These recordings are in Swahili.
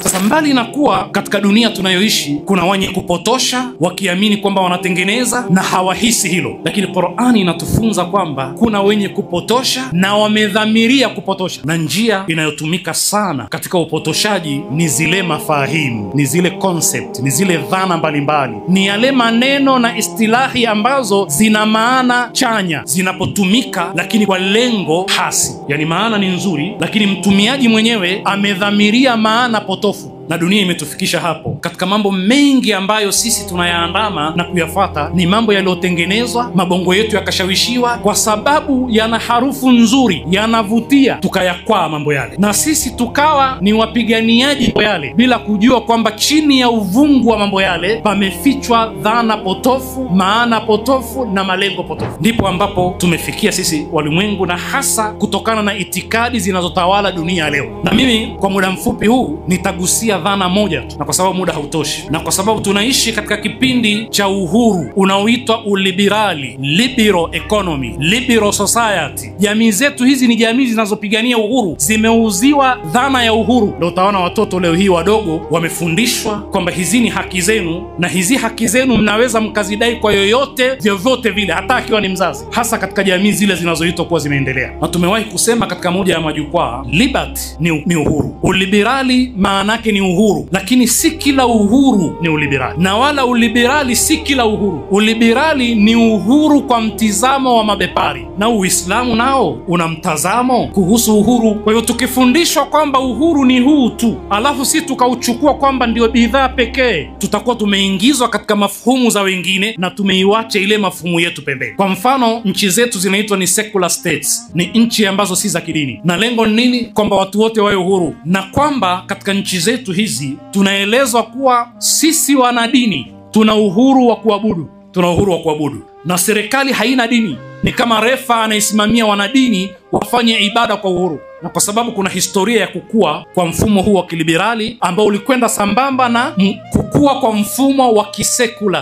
Sasa mbali na kuwa katika dunia tunayoishi kuna wenye kupotosha wakiamini kwamba wanatengeneza na hawahisi hilo, lakini Qur'ani inatufunza kwamba kuna wenye kupotosha na wamedhamiria kupotosha, na njia inayotumika sana katika upotoshaji ni zile mafahimu, ni zile concept, ni zile dhana mbalimbali, ni yale maneno na istilahi ambazo zina maana chanya zinapotumika, lakini kwa lengo hasi. Yani maana ni nzuri, lakini mtumiaji mwenyewe amedhamiria maana potofu. Na dunia imetufikisha hapo. Katika mambo mengi ambayo sisi tunayaandama na kuyafuata ni mambo yaliyotengenezwa, mabongo yetu yakashawishiwa kwa sababu yana harufu nzuri, yanavutia, tukayakwaa mambo yale, na sisi tukawa ni wapiganiaji kwa yale bila kujua kwamba chini ya uvungu wa mambo yale pamefichwa dhana potofu, maana potofu na malengo potofu. Ndipo ambapo tumefikia sisi walimwengu, na hasa kutokana na itikadi zinazotawala dunia leo. Na mimi kwa muda mfupi huu nitagusia dhana moja tu, na kwa sababu muda hautoshi, na kwa sababu tunaishi katika kipindi cha uhuru unaoitwa uliberali, liberal economy, liberal society. Jamii zetu hizi ni jamii zinazopigania uhuru, zimeuziwa dhana ya uhuru. Ndio utaona watoto leo hii wadogo wamefundishwa kwamba hizi ni haki zenu, na hizi haki zenu mnaweza mkazidai kwa yoyote vyovyote vile, hata akiwa ni mzazi, hasa katika jamii zile zinazoitwa kuwa zimeendelea. Na tumewahi kusema katika moja ya majukwaa, liberty ni uhuru, uliberali maana yake ni uhuru, lakini si kila uhuru ni uliberali, na wala uliberali si kila uhuru. Uliberali ni uhuru kwa mtizamo wa mabepari, na Uislamu nao una mtazamo kuhusu uhuru. Kwa hiyo tukifundishwa kwamba uhuru ni huu tu, alafu si tukauchukua kwamba ndio bidhaa pekee, tutakuwa tumeingizwa katika mafhumu za wengine na tumeiwacha ile mafhumu yetu pembeni. Kwa mfano, nchi zetu zinaitwa ni secular states, ni nchi ambazo si za kidini, na lengo ni nini? Kwamba watu wote wawe uhuru, na kwamba katika nchi zetu hizi tunaelezwa kuwa sisi wanadini tuna uhuru wa kuabudu, tuna uhuru wa kuabudu, na serikali haina dini, ni kama refa anayesimamia wanadini wafanye ibada kwa uhuru. Na kwa sababu kuna historia ya kukua kwa mfumo huu wa kiliberali ambao ulikwenda sambamba na kukua kwa mfumo wa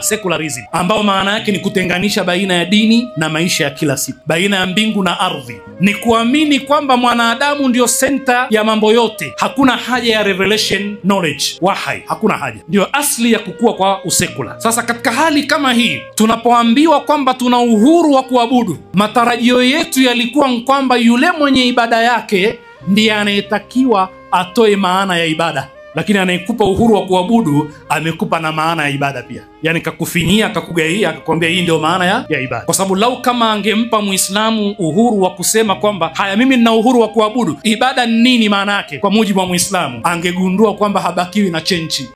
secularism, ambao maana yake ni kutenganisha baina ya dini na maisha ya kila siku, baina ya mbingu na ardhi, ni kuamini kwamba mwanadamu ndio center ya mambo yote, hakuna haja ya revelation knowledge, wahai, hakuna haja. Ndio asli ya kukua kwa usekula. Sasa katika hali kama hii, tunapoambiwa kwamba tuna uhuru wa kuabudu, matarajio yetu yalikuwa kwamba yule mwenye ibada yake ndiye anayetakiwa atoe maana ya ibada, lakini anayekupa uhuru wa kuabudu amekupa na maana ya ibada pia. Yani kakufinyia, kakugaia, akakwambia hii ndio maana ya ibada. Kwa sababu lau kama angempa Muislamu uhuru wa kusema kwamba haya, mimi nina uhuru wa kuabudu, ibada ni nini maana yake kwa mujibu wa Muislamu, angegundua kwamba habakiwi na chenchi.